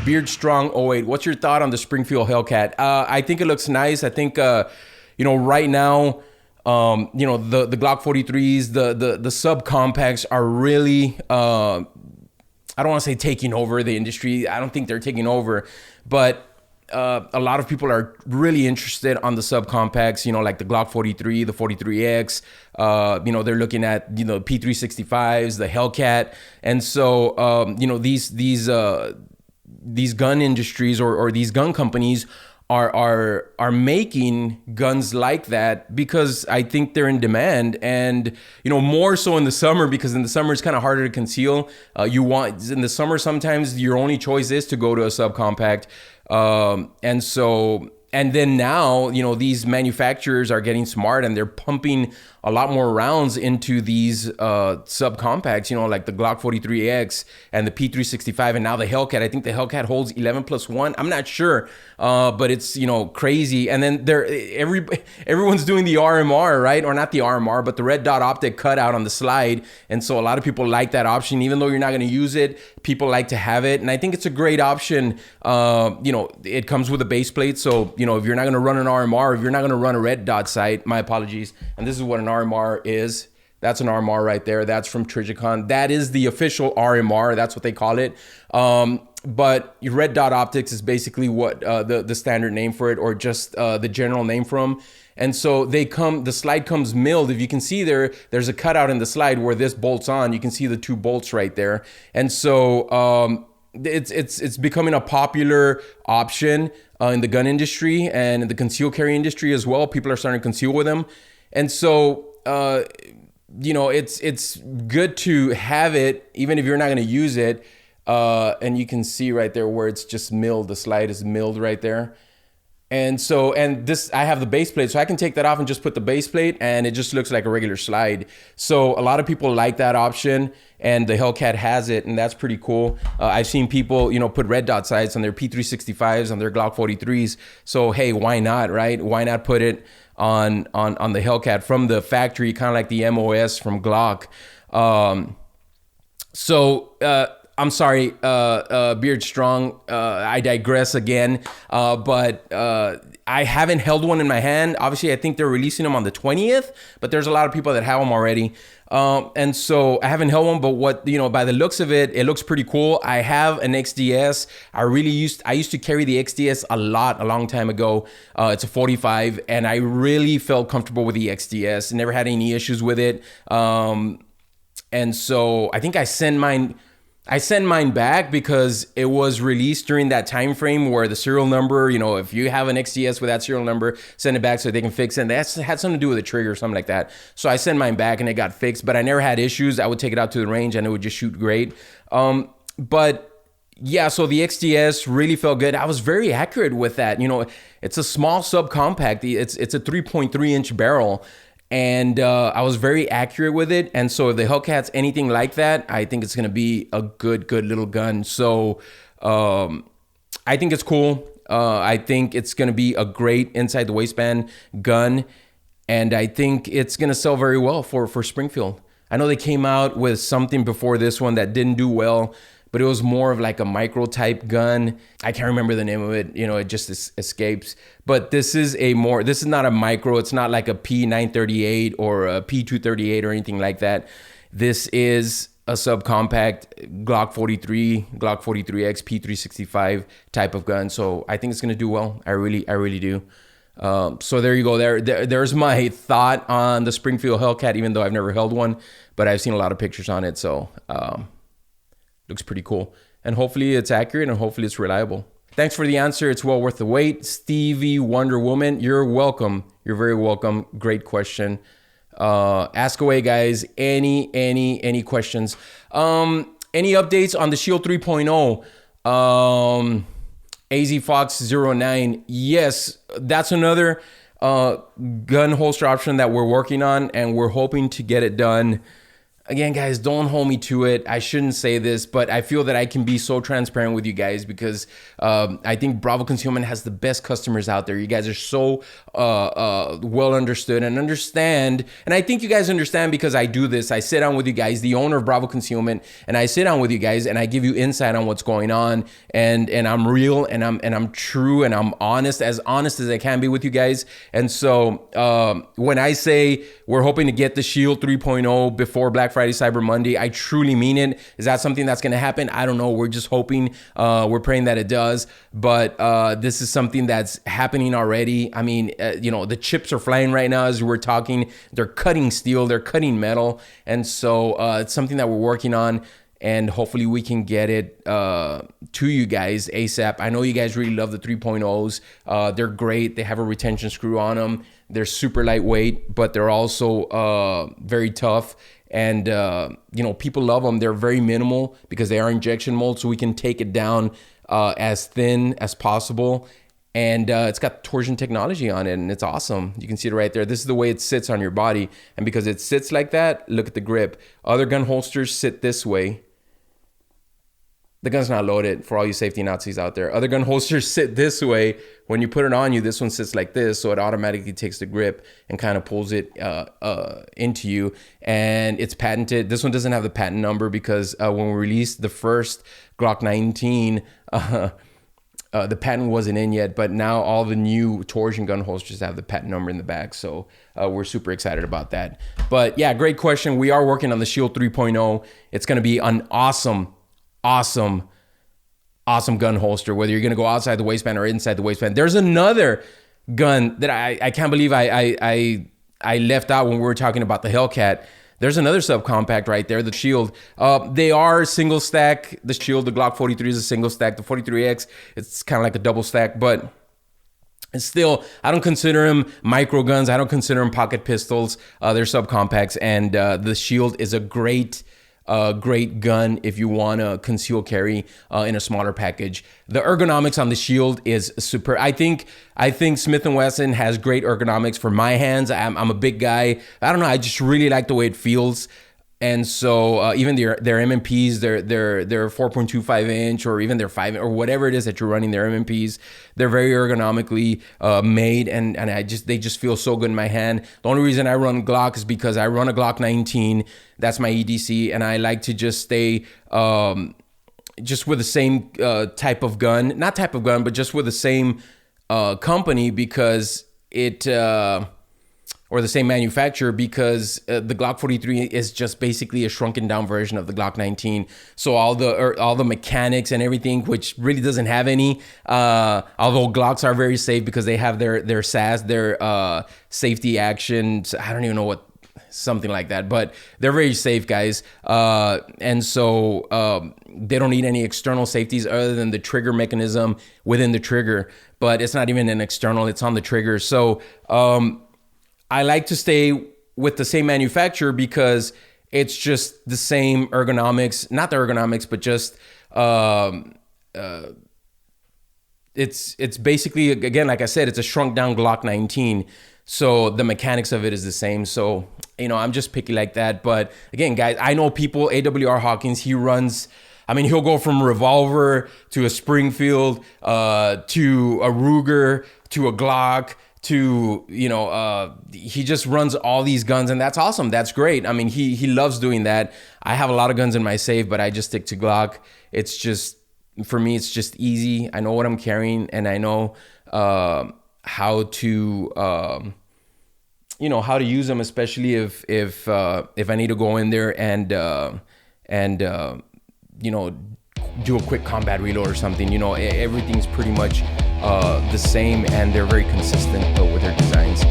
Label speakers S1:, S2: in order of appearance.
S1: Beard Strong 08. What's your thought on the Springfield Hellcat? I think it looks nice. I think right now, the Glock 43s, the subcompacts are really I don't want to say taking over the industry. I don't think they're taking over, but a lot of people are really interested on the subcompacts, like the Glock 43, the 43X. They're looking at, P365s, the Hellcat. And so, these gun industries or these gun companies are making guns like that because I think they're in demand, and more so in the summer, because in the summer it's kind of harder to conceal. In the summer sometimes your only choice is to go to a subcompact, and then now these manufacturers are getting smart and they're pumping a lot more rounds into these subcompacts, like the Glock 43X and the P365 and now the Hellcat. I think the Hellcat holds 11+1. I'm not sure, but it's crazy. And then everyone's doing the RMR, right? Or not the RMR, but the red dot optic cutout on the slide. And so a lot of people like that option, even though you're not going to use it. People like to have it, and I think it's a great option. It comes with a base plate, so if you're not going to run an RMR, if you're not going to run a red dot sight, my apologies. And this is what an RMR is. That's an RMR right there. That's from Trijicon. That is the official RMR. That's what they call it. But red dot optics is basically what the standard name for it, or just the general name for them. And so the slide comes milled. If you can see there's a cutout in the slide where this bolts on. You can see the two bolts right there. And so it's becoming a popular option in the gun industry and in the concealed carry industry as well. People are starting to conceal with them. And so, it's good to have it, even if you're not going to use it. And you can see right there where it's just milled. The slide is milled right there. And so, I have the base plate, so I can take that off and just put the base plate, and it just looks like a regular slide. So a lot of people like that option, and the Hellcat has it, and that's pretty cool. I've seen people, put red dot sights on their P365s, on their Glock 43s. So hey, why not, right? Why not put it on the Hellcat from the factory, kind of like the MOS from Glock. I'm sorry, Beard Strong, I digress again, but I haven't held one in my hand. Obviously, I think they're releasing them on the 20th, but there's a lot of people that have them already. And so I haven't held one, but by the looks of it, it looks pretty cool. I have an XDS. I used to carry the XDS a long time ago. It's a 45, and I really felt comfortable with the XDS. Never had any issues with it. And so I think I sent mine back because it was released during that time frame where the serial number, if you have an XDS with that serial number, send it back so they can fix it. And that had something to do with the trigger or something like that. So I sent mine back and it got fixed, but I never had issues. I would take it out to the range and it would just shoot great. But yeah, so the XDS really felt good. I was very accurate with that. It's a small subcompact. It's a 3.3 inch barrel. And I was very accurate with it. And so if the Hellcat's anything like that, I think it's going to be a good little gun. So I think it's cool. I think it's going to be a great inside the waistband gun. And I think it's going to sell very well for Springfield. I know they came out with something before this one that didn't do well, but it was more of like a micro type gun. I can't remember the name of it. It just escapes. But this is not a micro. It's not like a P938 or a P238 or anything like that. This is a subcompact Glock 43, Glock 43X, P365 type of gun. So I think it's going to do well. I really do. So there you go. There's my thought on the Springfield Hellcat, even though I've never held one, but I've seen a lot of pictures on it. So, looks pretty cool, and hopefully it's accurate and hopefully it's reliable. Thanks for the answer. It's well worth the wait. Stevie Wonder Woman, you're welcome. You're very welcome. Great question. Ask away, guys. Any questions? Any updates on the Shield 3.0? AZ Fox 09. Yes, that's another gun holster option that we're working on, and we're hoping to get it done again, guys, don't hold me to it. I shouldn't say this, but I feel that I can be so transparent with you guys because I think Bravo Concealment has the best customers out there. You guys are so well understood and understand. And I think you guys understand because I do this. I sit down with you guys, the owner of Bravo Concealment, and I sit down with you guys and I give you insight on what's going on. And I'm real and I'm true and I'm honest as I can be with you guys. And so when I say we're hoping to get the Shield 3.0 before Black Friday, Cyber Monday, I truly mean it. Is that something that's going to happen? I don't know. We're just hoping. We're praying that it does. But this is something that's happening already. I mean, the chips are flying right now as we're talking. They're cutting steel. They're cutting metal. And so it's something that we're working on. And hopefully we can get it to you guys ASAP. I know you guys really love the 3.0s. They're great. They have a retention screw on them. They're super lightweight, but they're also very tough. And, people love them. They're very minimal because they are injection mold, so we can take it down as thin as possible. And it's got torsion technology on it, and it's awesome. You can see it right there. This is the way it sits on your body. And because it sits like that, look at the grip. Other gun holsters sit this way. The gun's not loaded for all you safety Nazis out there. Other gun holsters sit this way. When you put it on you, this one sits like this, so it automatically takes the grip and kind of pulls it into you. And it's patented. This one doesn't have the patent number because when we released the first Glock 19, the patent wasn't in yet, but now all the new torsion gun holsters have the patent number in the back. So we're super excited about that. But yeah, great question. We are working on the Shield 3.0. It's going to be an awesome gun holster, whether you're going to go outside the waistband or inside the waistband. There's another gun that I can't believe I left out when we were talking about the Hellcat. There's another subcompact right there, the Shield. They are single stack. The Shield, the Glock 43 is a single stack. The 43X, it's kind of like a double stack, but it's still, I don't consider them micro guns. I don't consider them pocket pistols. They're subcompacts, and the Shield is a great gun if you want to conceal carry in a smaller package. The ergonomics on the Shield is super. I think Smith & Wesson has great ergonomics for my hands. I'm a big guy. I don't know. I just really like the way it feels. And so even their MMPs, their 4.25 inch or even their 5 or whatever it is that you're running, their MMPs, they're very ergonomically made, and they just feel so good in my hand. The only reason I run Glock is because I run a Glock 19. That's my EDC, and I like to just stay just with the same type of gun, not type of gun, but just with the same company because it. Or the same manufacturer, because the Glock 43 is just basically a shrunken down version of the Glock 19. So all the mechanics and everything, which really doesn't have any, although Glocks are very safe because they have their SAS, their safety actions. I don't even know what, something like that, but they're very safe, guys. And so they don't need any external safeties other than the trigger mechanism within the trigger, but it's not even an external, it's on the trigger. So, I like to stay with the same manufacturer because it's just the same ergonomics, not the ergonomics, but just it's basically, again, like I said, it's a shrunk down Glock 19. So the mechanics of it is the same. So, I'm just picky like that. But again, guys, I know people, AWR Hawkins, he'll go from revolver to a Springfield, to a Ruger, to a Glock, to, he just runs all these guns, and that's awesome. That's great. I mean, he loves doing that. I have a lot of guns in my safe, but I just stick to Glock. It's just, for me, it's just easy. I know what I'm carrying, and I know how to use them, especially if I need to go in there and do a quick combat reload or something. Everything's pretty much the same, and they're very consistent with their designs.